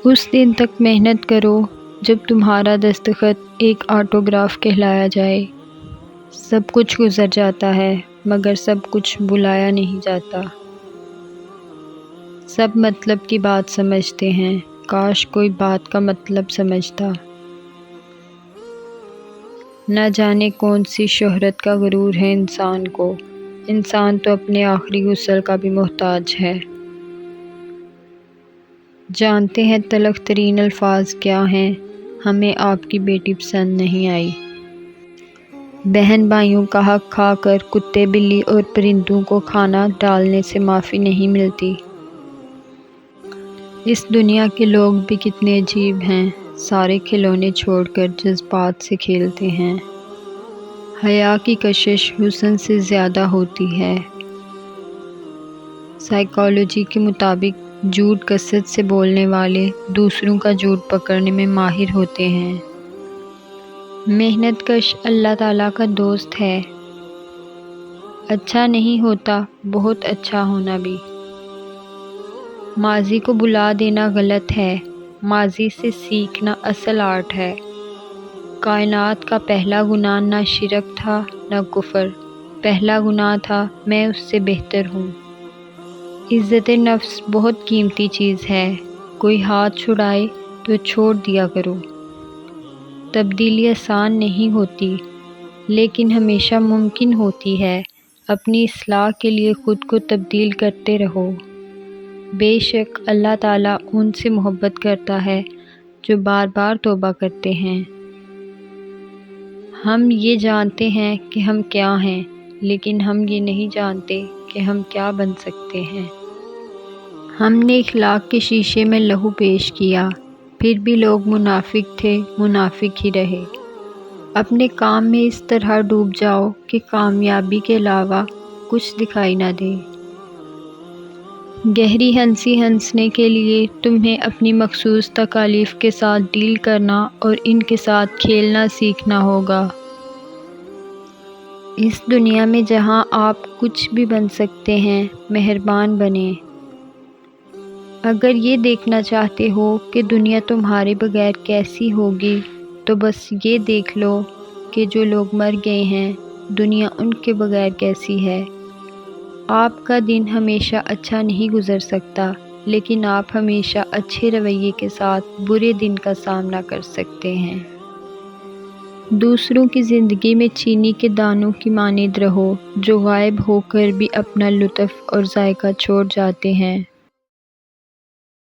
اس دن تک محنت کرو جب تمہارا دستخط ایک آٹوگراف کہلایا جائے۔ سب کچھ گزر جاتا ہے مگر سب کچھ بلایا نہیں جاتا۔ سب مطلب کی بات سمجھتے ہیں، کاش کوئی بات کا مطلب سمجھتا۔ نہ جانے کون سی شہرت کا غرور ہے انسان کو، انسان تو اپنے آخری غسل کا بھی محتاج ہے۔ جانتے ہیں تلخ ترین الفاظ کیا ہیں، ہمیں آپ کی بیٹی پسند نہیں آئی۔ بہن بھائیوں کا حق کھا کر کتے بلی اور پرندوں کو کھانا ڈالنے سے معافی نہیں ملتی۔ اس دنیا کے لوگ بھی کتنے عجیب ہیں، سارے کھلونے چھوڑ کر جذبات سے کھیلتے ہیں۔ حیا کی کشش حسن سے زیادہ ہوتی ہے۔ سائیکالوجی کے مطابق جھوٹ کثرت سے بولنے والے دوسروں کا جھوٹ پکڑنے میں ماہر ہوتے ہیں۔ محنت کش اللہ تعالیٰ کا دوست ہے۔ اچھا نہیں ہوتا بہت اچھا ہونا بھی۔ ماضی کو بلا دینا غلط ہے، ماضی سے سیکھنا اصل آرٹ ہے۔ کائنات کا پہلا گناہ نہ شرک تھا نہ کفر، پہلا گناہ تھا میں اس سے بہتر ہوں۔ عزت نفس بہت قیمتی چیز ہے، کوئی ہاتھ چھڑائے تو چھوڑ دیا کرو۔ تبدیلی آسان نہیں ہوتی لیکن ہمیشہ ممکن ہوتی ہے، اپنی اصلاح کے لیے خود کو تبدیل کرتے رہو۔ بے شک اللہ تعالیٰ ان سے محبت کرتا ہے جو بار بار توبہ کرتے ہیں۔ ہم یہ جانتے ہیں کہ ہم کیا ہیں، لیکن ہم یہ نہیں جانتے کہ ہم کیا بن سکتے ہیں۔ ہم نے اخلاق کے شیشے میں لہو پیش کیا، پھر بھی لوگ منافق تھے، منافق ہی رہے۔ اپنے کام میں اس طرح ڈوب جاؤ کہ کامیابی کے علاوہ کچھ دکھائی نہ دے۔ گہری ہنسی ہنسنے کے لیے تمہیں اپنی مخصوص تکالیف کے ساتھ ڈیل کرنا اور ان کے ساتھ کھیلنا سیکھنا ہوگا۔ اس دنیا میں جہاں آپ کچھ بھی بن سکتے ہیں، مہربان بنیں۔ اگر یہ دیکھنا چاہتے ہو کہ دنیا تمہارے بغیر کیسی ہوگی تو بس یہ دیکھ لو کہ جو لوگ مر گئے ہیں دنیا ان کے بغیر کیسی ہے۔ آپ کا دن ہمیشہ اچھا نہیں گزر سکتا لیکن آپ ہمیشہ اچھے رویے کے ساتھ برے دن کا سامنا کر سکتے ہیں۔ دوسروں کی زندگی میں چینی کے دانوں کی مانند رہو جو غائب ہو کر بھی اپنا لطف اور ذائقہ چھوڑ جاتے ہیں۔